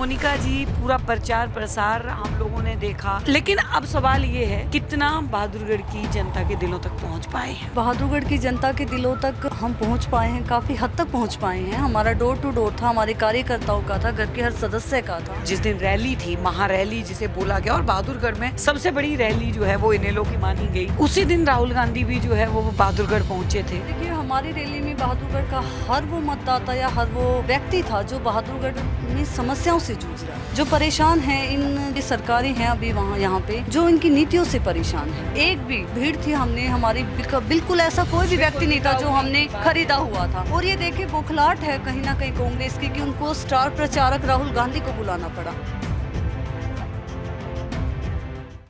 मोनिका जी पूरा प्रचार प्रसार हम लोगों ने देखा, लेकिन अब सवाल ये है कितना बहादुरगढ़ की जनता के दिलों तक पहुंच पाए हैं। बहादुरगढ़ की जनता के दिलों तक हम पहुंच पाए हैं, काफी हद तक पहुंच पाए हैं। हमारा डोर टू डोर था, हमारे कार्यकर्ताओं का था, घर के हर सदस्य का था। जिस दिन रैली थी, महारैली जिसे बोला गया, और बहादुरगढ़ में सबसे बड़ी रैली जो है वो इनेलो की मानी गई। उसी दिन राहुल गांधी भी जो है वो बहादुरगढ़ पहुंचे थे। देखिए, हमारी रैली में बहादुरगढ़ का हर वो मतदाता या हर वो व्यक्ति था जो बहादुरगढ़ में समस्याओं से जूझ रहा है, जो परेशान है। इन सरकारें हैं अभी वहाँ यहाँ पे जो इनकी नीतियों से परेशान है। एक भी भीड़ थी, हमने हमारी बिल्कुल ऐसा कोई भी व्यक्ति नहीं था जो हमने खरीदा हुआ था। और ये देखिए बौखलाहट है कहीं ना कहीं कांग्रेस की कि उनको स्टार प्रचारक राहुल गांधी को बुलाना पड़ा।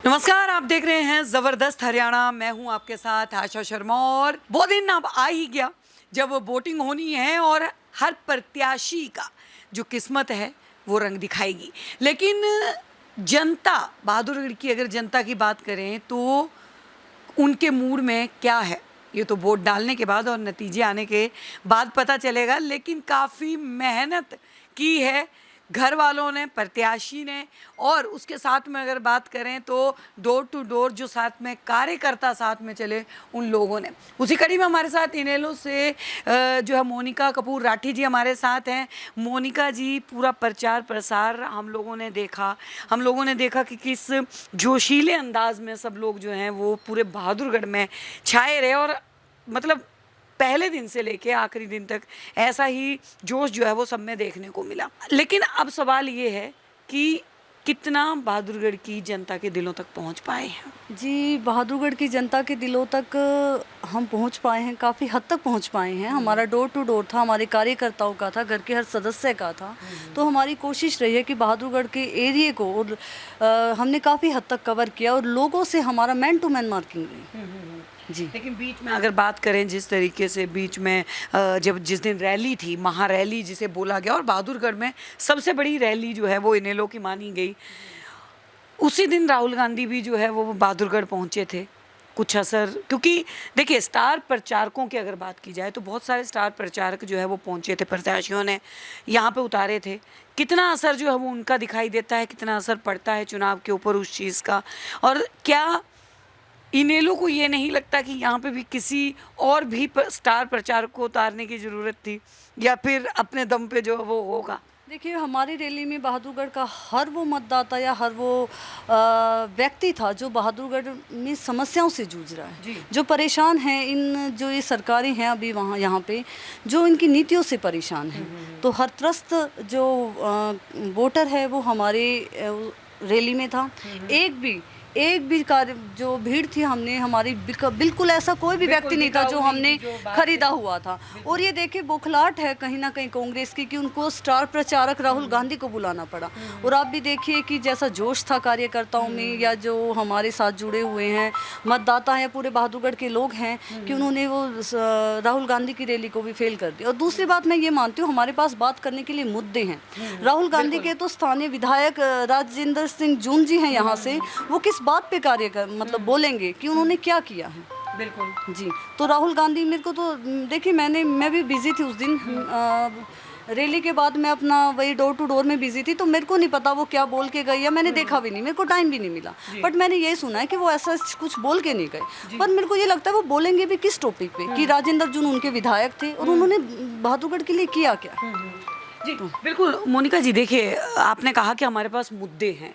नमस्कार, आप देख रहे हैं जबरदस्त हरियाणा। मैं हूं आपके साथ आशा शर्मा। और वो दिन अब आ ही गया जब वोटिंग होनी है और हर प्रत्याशी का जो किस्मत है वो रंग दिखाएगी। लेकिन जनता, बहादुरगढ़ की अगर जनता की बात करें तो उनके मूड में क्या है ये तो वोट डालने के बाद और नतीजे आने के बाद पता चलेगा। लेकिन काफ़ी मेहनत की है घर वालों ने, प्रत्याशी ने, और उसके साथ में अगर बात करें तो डोर टू डोर जो साथ में कार्यकर्ता साथ में चले उन लोगों ने। उसी कड़ी में हमारे साथ इनेलो से जो है मोनिका कपूर राठी जी हमारे साथ हैं। मोनिका जी पूरा प्रचार प्रसार हम लोगों ने देखा कि किस जोशीले अंदाज में सब लोग जो हैं वो पूरे बहादुरगढ़ में छाए रहे। और मतलब पहले दिन से लेके आखिरी दिन तक ऐसा ही जोश जो है वो सब में देखने को मिला। लेकिन अब सवाल ये है कि कितना बहादुरगढ़ की जनता के दिलों तक पहुंच पाए हैं। जी, बहादुरगढ़ की जनता के दिलों तक हम पहुंच पाए हैं, काफ़ी हद तक पहुंच पाए हैं। हमारा डोर टू डोर था, हमारे कार्यकर्ताओं का था, घर के हर सदस्य का था। तो हमारी कोशिश रही है कि बहादुरगढ़ के एरिए को और हमने काफ़ी हद तक कवर किया और लोगों से हमारा मैन टू मैन मार्किंग रही जी। लेकिन बीच में अगर बात करें जिस तरीके से बीच में जिस दिन रैली थी, महारैली जिसे बोला गया, और बहादुरगढ़ में सबसे बड़ी रैली जो है वो इनेलो की मानी गई। उसी दिन राहुल गांधी भी जो है वो बहादुरगढ़ पहुंचे थे। कुछ असर, क्योंकि देखिए स्टार प्रचारकों की अगर बात की जाए तो बहुत सारे स्टार प्रचारक जो है वो पहुंचे थे, प्रत्याशियों ने यहाँ पे उतारे थे। कितना असर जो है वो उनका दिखाई देता है, कितना असर पड़ता है चुनाव के ऊपर उस चीज़ का। और क्या इनेलो को ये नहीं लगता कि यहाँ पे भी किसी और भी स्टार प्रचारक को उतारने की ज़रूरत थी, या फिर अपने दम पे जो वो होगा? देखिए, हमारी रैली में बहादुरगढ़ का हर वो मतदाता या हर वो व्यक्ति था जो बहादुरगढ़ में समस्याओं से जूझ रहा है, जो परेशान है। इन जो ये सरकारें हैं अभी वहाँ यहाँ पे जो इनकी नीतियों से परेशान है। तो हर त्रस्त जो वोटर है वो हमारे रैली में था। एक भी कार्य जो भीड़ थी, हमने हमारी बिल्कुल ऐसा कोई भी व्यक्ति नहीं था जो हमने खरीदा हुआ था। और ये देखिए बौखलाहट है कहीं ना कहीं कांग्रेस की कि उनको स्टार प्रचारक राहुल गांधी को बुलाना पड़ा। और आप भी देखिए कि जैसा जोश था कार्यकर्ताओं में या जो हमारे साथ जुड़े हुए हैं मतदाता हैं, पूरे बहादुरगढ़ के लोग हैं, कि उन्होंने वो राहुल गांधी की रैली को भी फेल कर दिया। और दूसरी बात मैं ये मानती हूँ, हमारे पास बात करने के लिए मुद्दे हैं। राहुल गांधी के तो स्थानीय विधायक राजेंद्र सिंह जून जी हैं यहाँ से, वो किस बात पे कार्य कर मतलब बोलेंगे कि उन्होंने क्या किया है। बिल्कुल जी। तो राहुल गांधी, मेरे को तो देखिए मैं भी बिजी थी उस दिन। रैली के बाद मैं अपना वही डोर टू डोर में बिजी थी, तो मेरे को नहीं पता वो क्या बोल के गई, या मैंने देखा भी नहीं, मेरे को टाइम भी नहीं मिला। बट मैंने यही सुना है कि वो ऐसा कुछ बोल के नहीं गए। पर मेरे को ये लगता है वो बोलेंगे भी किस टॉपिक पे, कि राजेंद्र जून उनके विधायक थे और उन्होंने बहादुरगढ़ के लिए किया क्या। जी बिल्कुल। मोनिका जी देखिए, आपने कहा कि हमारे पास मुद्दे हैं।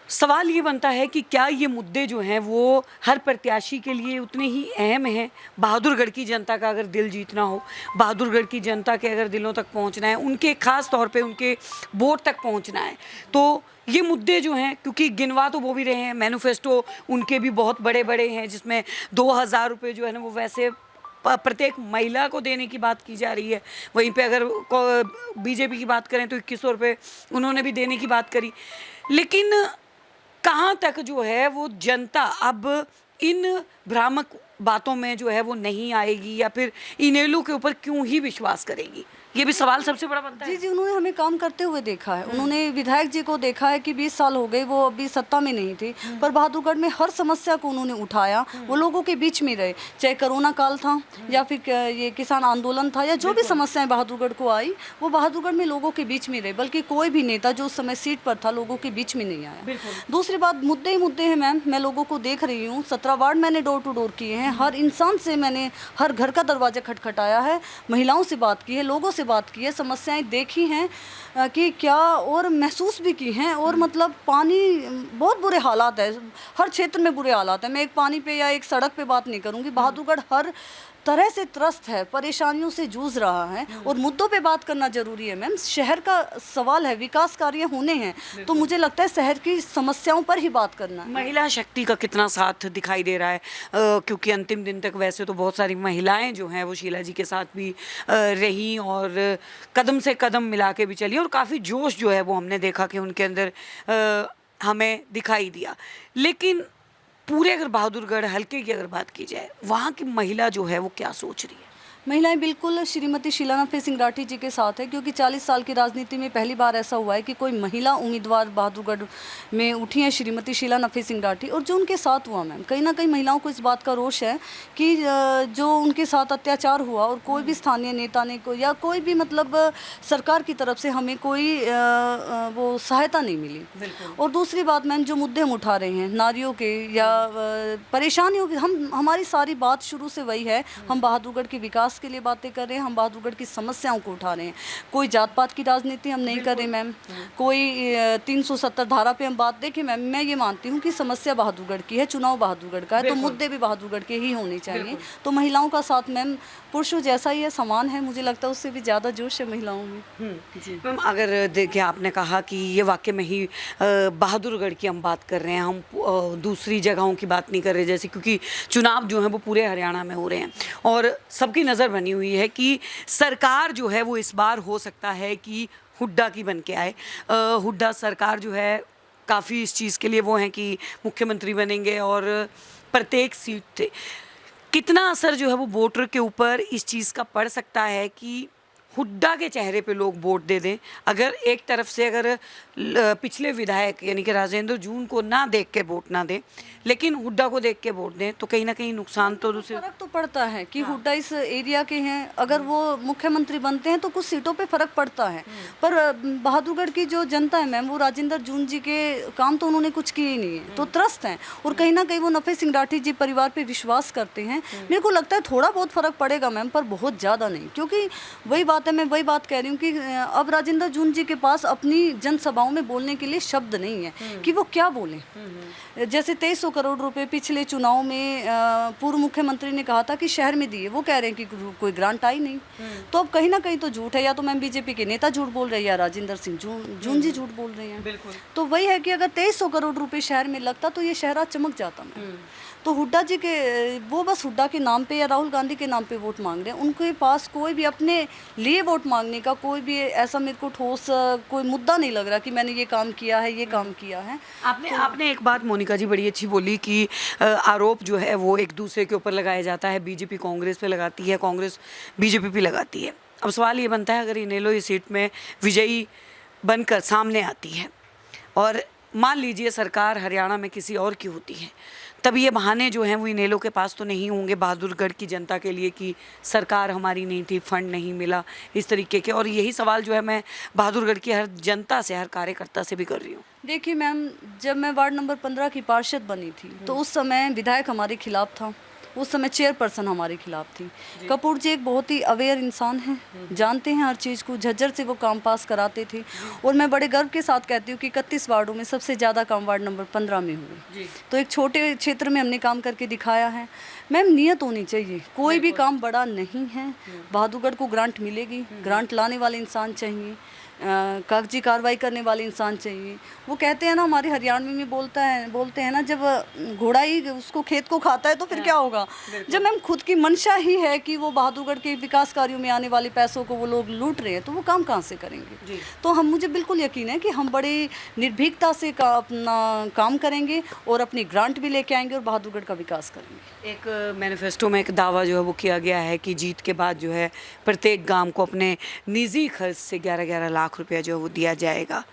सवाल ये बनता है कि क्या ये मुद्दे जो हैं वो हर प्रत्याशी के लिए उतने ही अहम हैं? बहादुरगढ़ की जनता का अगर दिल जीतना हो, बहादुरगढ़ की जनता के अगर दिलों तक पहुंचना है, उनके खास तौर पे उनके वोट तक पहुंचना है, तो ये मुद्दे जो हैं, क्योंकि गिनवा तो वो भी रहे हैं, मैनिफेस्टो उनके भी बहुत बड़े बड़े हैं, जिसमें 2000 रुपये जो है ना वो वैसे प्रत्येक महिला को देने की बात की जा रही है। वहीं पे अगर बीजेपी की बात करें तो 2100 रुपये उन्होंने भी देने की बात करी। लेकिन कहाँ तक जो है वो जनता अब इन भ्रामक बातों में जो है वो नहीं आएगी, या फिर इनेलो के ऊपर क्यों ही विश्वास करेगी? ये भी सवाल सबसे बड़ा बनता है। जी जी, उन्होंने हमें काम करते हुए देखा है। उन्होंने विधायक जी को देखा है कि 20 साल हो गए, वो अभी सत्ता में नहीं थे, पर बहादुरगढ़ में हर समस्या को उन्होंने उठाया, वो लोगों के बीच में रहे, चाहे कोरोना काल था या फिर ये किसान आंदोलन था या जो भी समस्याएं बहादुरगढ़ को आई, वो बहादुरगढ़ में लोगों के बीच में रहे, बल्कि कोई भी नेता जो उस समय सीट पर था लोगों के बीच में नहीं आया। दूसरी बात, मुद्दे ही मुद्दे हैं मैम, मैं लोगों को देख रही हूँ, 17 वार्ड मैंने डोर टू डोर किए हैं, हर इंसान से मैंने हर घर का दरवाजा खटखटाया है, महिलाओं से बात की है, लोगों से बात की है, समस्याएं देखी हैं कि क्या, और महसूस भी की हैं। और मतलब पानी, बहुत बुरे हालात है, हर क्षेत्र में बुरे हालात है। मैं एक पानी पे या एक सड़क पे बात नहीं करूंगी, बहादुरगढ़ हर तरह से त्रस्त है, परेशानियों से जूझ रहा है, और मुद्दों पे बात करना जरूरी है मैम। शहर का सवाल है, विकास कार्य होने हैं, तो मुझे लगता है शहर की समस्याओं पर ही बात करना है। महिला शक्ति का कितना साथ दिखाई दे रहा है, क्योंकि अंतिम दिन तक वैसे तो बहुत सारी महिलाएं जो हैं वो शीला जी के साथ भी रही और कदम से कदम मिला के भी चली, और काफ़ी जोश जो है वो हमने देखा कि उनके अंदर हमें दिखाई दिया। लेकिन पूरे अगर बहादुरगढ़ हल्के की अगर बात की जाए, वहाँ की महिला जो है वो क्या सोच रही है? महिलाएं बिल्कुल श्रीमती शीला नफे सिंह राठी जी के साथ है, क्योंकि 40 साल की राजनीति में पहली बार ऐसा हुआ है कि कोई महिला उम्मीदवार बहादुरगढ़ में उठी है, श्रीमती शीला नफे सिंह राठी। और जो उनके साथ हुआ मैम, कहीं ना कहीं महिलाओं को इस बात का रोष है कि जो उनके साथ अत्याचार हुआ, और कोई भी स्थानीय नेता ने को या कोई भी मतलब सरकार की तरफ से हमें कोई वो सहायता नहीं मिली। और दूसरी बात मैम, जो मुद्दे हम उठा रहे हैं नारियों के या परेशानियों के, हमारी सारी बात शुरू से वही है, हम बहादुरगढ़ के विकास के लिए बातें कर रहे हैं, हम बहादुरगढ़ की समस्याओं को उठा रहे हैं। कोई जात पात की राजनीति हम नहीं कर रहे मैम, कोई 370 धारा पे हम बात देखें मैम, मैं ये मानती हूँ कि समस्या बहादुरगढ़ की है, चुनाव बहादुरगढ़ का है, तो मुद्दे भी बहादुरगढ़ के ही होने चाहिए। तो महिलाओं का साथ मैम पुरुषों जैसा ही है, समान है, मुझे लगता है उससे भी ज़्यादा जोश है महिलाओं में। जी मैम, अगर देखिए आपने कहा कि ये वाकई में ही बहादुरगढ़ की हम बात कर रहे हैं, हम दूसरी जगहों की बात नहीं कर रहे, जैसे क्योंकि चुनाव जो है वो पूरे हरियाणा में हो रहे हैं और सबकी नज़र बनी हुई है कि सरकार जो है वो इस बार हो सकता है कि हुड्डा की बन के आए। हुड्डा सरकार जो है काफ़ी इस चीज़ के लिए वो हैं कि मुख्यमंत्री बनेंगे और प्रत्येक सीट थे। कितना असर जो है वो वोटर के ऊपर इस चीज़ का पड़ सकता है कि हुड्डा के चेहरे पे लोग वोट दे दें? अगर एक तरफ से अगर पिछले विधायक यानी कि राजेंद्र जून को ना देख के वोट ना दें, लेकिन हुड्डा को देख के वोट दें, तो कहीं ना कहीं नुकसान तो दूसरे फर्क तो पड़ता है कि हुड्डा इस एरिया के हैं, अगर वो मुख्यमंत्री बनते हैं तो कुछ सीटों पे फर्क पड़ता है। पर बहादुरगढ़ की जो जनता है मैम, वो राजेंद्र जून जी के काम तो उन्होंने कुछ किए ही नहीं है, तो त्रस्त हैं, और कहीं ना कहीं वो नफे सिंह राठी जी परिवार पे विश्वास करते हैं। मेरे को लगता है थोड़ा बहुत फर्क पड़ेगा मैम, पर बहुत ज़्यादा नहीं, क्योंकि वही बात है, मैं वही बात कह रही हूँ कि अब राजेंद्र जून जी के पास अपनी जनसभाओं में बोलने के लिए शब्द नहीं है कि वो क्या बोलें। जैसे 2300 करोड़ रुपए पिछले चुनाव में पूर्व मुख्यमंत्री ने कहा था कि शहर में दिए, वो कह रहे हैं कि कोई ग्रांट आई नहीं, तो अब कहीं ना कहीं तो झूठ है, या तो मैम बीजेपी के नेता झूठ बोल रहे हैं या राजेंद्र सिंह जून जी झूठ बोल रहे हैं। तो वही है कि अगर 2300 करोड़ रुपए शहर में लगता तो ये शहर आज चमक जाता मैम। तो हुड्डा जी के, वो बस हुड्डा के नाम पे या राहुल गांधी के नाम पे वोट मांग रहे हैं, उनके पास कोई भी अपने लिए वोट मांगने का कोई भी ऐसा मेरे को ठोस कोई मुद्दा नहीं लग रहा कि मैंने ये काम किया है, ये काम किया है। आपने एक बात मोनिका जी बड़ी अच्छी बोली कि आरोप जो है वो एक दूसरे के ऊपर लगाया जाता है, बीजेपी कांग्रेस पे लगाती है, कांग्रेस बीजेपी पे लगाती है। अब सवाल ये बनता है, अगर इनेलो इस सीट में विजयी बनकर सामने आती है और मान लीजिए सरकार हरियाणा में किसी और की होती है, तब ये बहाने जो हैं वो इनेलो के पास तो नहीं होंगे बहादुरगढ़ की जनता के लिए कि सरकार हमारी नहीं थी, फंड नहीं मिला, इस तरीके के। और यही सवाल जो है मैं बहादुरगढ़ की हर जनता से, हर कार्यकर्ता से भी कर रही हूँ। देखिए मैम, जब मैं वार्ड नंबर 15 की पार्षद बनी थी तो उस समय विधायक हमारे खिलाफ था, उस समय चेयरपर्सन हमारे खिलाफ थी। कपूर जी एक बहुत ही अवेयर इंसान हैं, जानते हैं हर चीज़ को, झज्जर से वो काम पास कराते थे। और मैं बड़े गर्व के साथ कहती हूँ कि 31 वार्डों में सबसे ज़्यादा काम वार्ड नंबर 15 में हुए। तो एक छोटे क्षेत्र में हमने काम करके दिखाया है। मैम नियत होनी चाहिए, कोई भी काम बड़ा नहीं है। बहादुरगढ़ को ग्रांट मिलेगी, ग्रांट लाने वाले इंसान चाहिए। कागजी कार्रवाई करने वाले इंसान चाहिए। वो कहते हैं ना, हमारे हरियाणवी में बोलते हैं ना, जब घोड़ा ही उसको खेत को खाता है तो फिर क्या होगा। जब मैम खुद की मंशा ही है कि वो बहादुरगढ़ के विकास कार्यों में आने वाले पैसों को वो लोग लूट रहे हैं, तो वो काम कहाँ से करेंगे। तो मुझे बिल्कुल यकीन है कि हम बड़े निर्भीकता से अपना काम करेंगे और अपनी ग्रांट भी लेके आएंगे और बहादुरगढ़ का विकास करेंगे। एक मैनिफेस्टो में एक दावा जो है वो किया गया है कि जीत के बाद जो है प्रत्येक गांव को अपने निजी खर्च से 11-11 लाख रुपया जो है वो दिया जाएगा।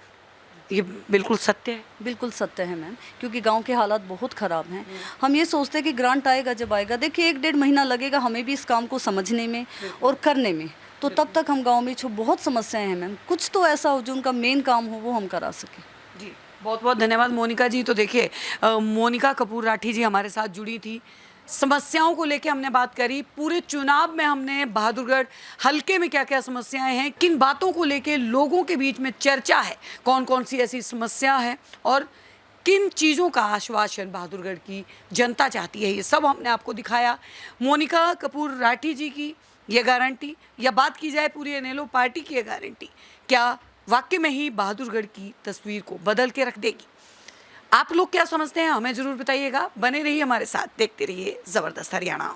ये बिल्कुल सत्य है? बिल्कुल सत्य है मैम, क्योंकि गांव के हालात बहुत ख़राब हैं। हम ये सोचते हैं कि ग्रांट आएगा, जब आएगा देखिए 1-1.5 महीना लगेगा हमें भी इस काम को समझने में और करने में, तो तब तक हम गांव में जो बहुत समस्याएं हैं मैम, कुछ तो ऐसा हो जो उनका मेन काम हो वो हम करा सकें। जी, बहुत बहुत धन्यवाद मोनिका जी। तो देखिए मोनिका कपूर राठी जी हमारे साथ जुड़ी थी, समस्याओं को लेके हमने बात करी, पूरे चुनाव में हमने बहादुरगढ़ हलके में क्या क्या समस्याएं हैं, किन बातों को लेके लोगों के बीच में चर्चा है, कौन कौन सी ऐसी समस्या है और किन चीज़ों का आश्वासन बहादुरगढ़ की जनता चाहती है, ये सब हमने आपको दिखाया। मोनिका कपूर राठी जी की ये गारंटी, या बात की जाए पूरी इनेलो पार्टी की ये गारंटी, क्या वाकई में ही बहादुरगढ़ की तस्वीर को बदल के रख देगी? आप लोग क्या समझते हैं हमें ज़रूर बताइएगा। बने रहिए हमारे साथ, देखते रहिए ज़बरदस्त हरियाणा।